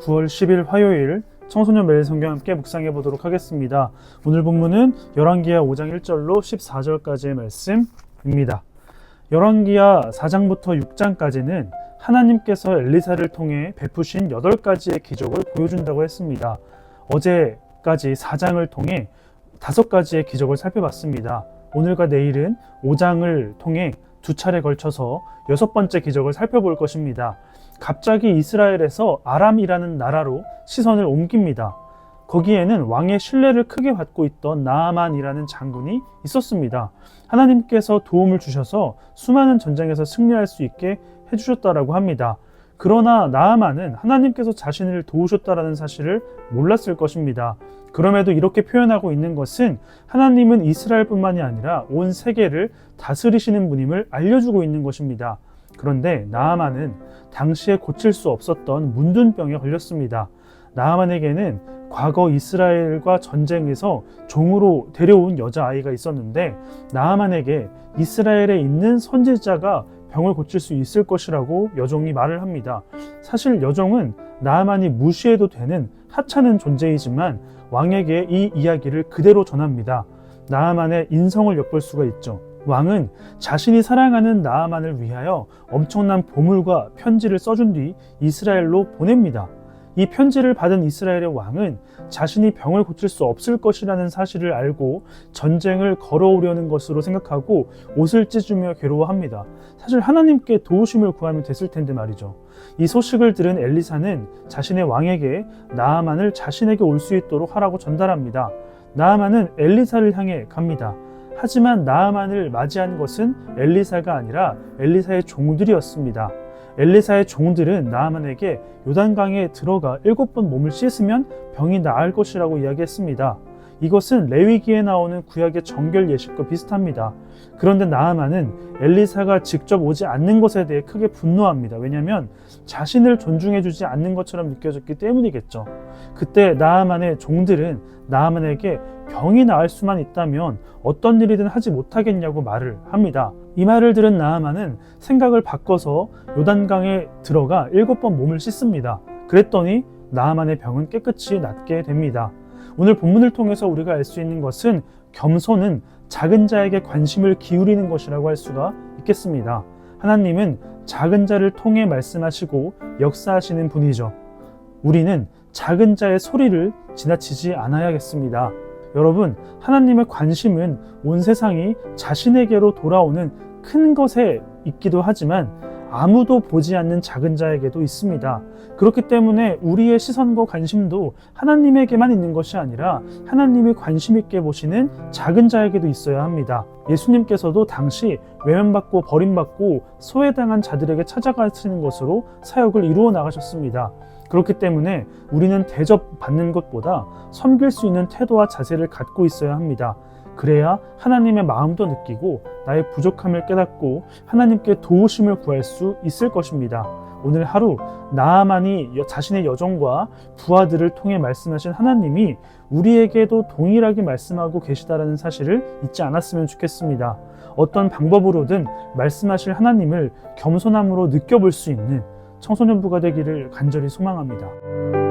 9월 10일 화요일 청소년 매일 성경 함께 묵상해 보도록 하겠습니다. 오늘 본문은 열왕기하 5장 1절로 14절까지의 말씀입니다. 열왕기하 4장부터 6장까지는 하나님께서 엘리사를 통해 베푸신 8가지의 기적을 보여준다고 했습니다. 어제까지 4장을 통해 5가지의 기적을 살펴봤습니다. 오늘과 내일은 5장을 통해 2차례 걸쳐서 6번째 기적을 살펴볼 것입니다. 갑자기 이스라엘에서 아람이라는 나라로 시선을 옮깁니다. 거기에는 왕의 신뢰를 크게 받고 있던 나아만이라는 장군이 있었습니다. 하나님께서 도움을 주셔서 수많은 전쟁에서 승리할 수 있게 해주셨다라고 합니다. 그러나 나아만은 하나님께서 자신을 도우셨다라는 사실을 몰랐을 것입니다. 그럼에도 이렇게 표현하고 있는 것은 하나님은 이스라엘뿐만이 아니라 온 세계를 다스리시는 분임을 알려주고 있는 것입니다. 그런데 나아만은 당시에 고칠 수 없었던 문둥병에 걸렸습니다. 나아만에게는 과거 이스라엘과 전쟁에서 종으로 데려온 여자아이가 있었는데 나아만에게 이스라엘에 있는 선지자가 병을 고칠 수 있을 것이라고 여종이 말을 합니다. 사실 여종은 나아만이 무시해도 되는 하찮은 존재이지만 왕에게 이 이야기를 그대로 전합니다. 나아만의 인성을 엿볼 수가 있죠. 왕은 자신이 사랑하는 나아만을 위하여 엄청난 보물과 편지를 써준 뒤 이스라엘로 보냅니다. 이 편지를 받은 이스라엘의 왕은 자신이 병을 고칠 수 없을 것이라는 사실을 알고 전쟁을 걸어오려는 것으로 생각하고 옷을 찢으며 괴로워합니다. 사실 하나님께 도우심을 구하면 됐을 텐데 말이죠. 이 소식을 들은 엘리사는 자신의 왕에게 나아만을 자신에게 올 수 있도록 하라고 전달합니다. 나아만은 엘리사를 향해 갑니다. 하지만 나아만을 맞이한 것은 엘리사가 아니라 엘리사의 종들이었습니다. 엘리사의 종들은 나아만에게 요단강에 들어가 7번 몸을 씻으면 병이 나을 것이라고 이야기했습니다. 이것은 레위기에 나오는 구약의 정결 예식과 비슷합니다. 그런데 나아만은 엘리사가 직접 오지 않는 것에 대해 크게 분노합니다. 왜냐하면 자신을 존중해주지 않는 것처럼 느껴졌기 때문이겠죠. 그때 나아만의 종들은 나아만에게 병이 나을 수만 있다면 어떤 일이든 하지 못하겠냐고 말을 합니다. 이 말을 들은 나아만은 생각을 바꿔서 요단강에 들어가 7번 몸을 씻습니다. 그랬더니 나아만의 병은 깨끗이 낫게 됩니다. 오늘 본문을 통해서 우리가 알 수 있는 것은 겸손은 작은 자에게 관심을 기울이는 것이라고 할 수가 있겠습니다. 하나님은 작은 자를 통해 말씀하시고 역사하시는 분이죠. 우리는 작은 자의 소리를 지나치지 않아야겠습니다. 여러분, 하나님의 관심은 온 세상이 자신에게로 돌아오는 큰 것에 있기도 하지만 아무도 보지 않는 작은 자에게도 있습니다. 그렇기 때문에 우리의 시선과 관심도 하나님에게만 있는 것이 아니라 하나님이 관심 있게 보시는 작은 자에게도 있어야 합니다. 예수님께서도 당시 외면받고 버림받고 소외당한 자들에게 찾아가시는 것으로 사역을 이루어 나가셨습니다. 그렇기 때문에 우리는 대접받는 것보다 섬길 수 있는 태도와 자세를 갖고 있어야 합니다. 그래야 하나님의 마음도 느끼고 나의 부족함을 깨닫고 하나님께 도우심을 구할 수 있을 것입니다. 오늘 하루 나아만이 자신의 여종과 부하들을 통해 말씀하신 하나님이 우리에게도 동일하게 말씀하고 계시다라는 사실을 잊지 않았으면 좋겠습니다. 어떤 방법으로든 말씀하실 하나님을 겸손함으로 느껴볼 수 있는 청소년부가 되기를 간절히 소망합니다.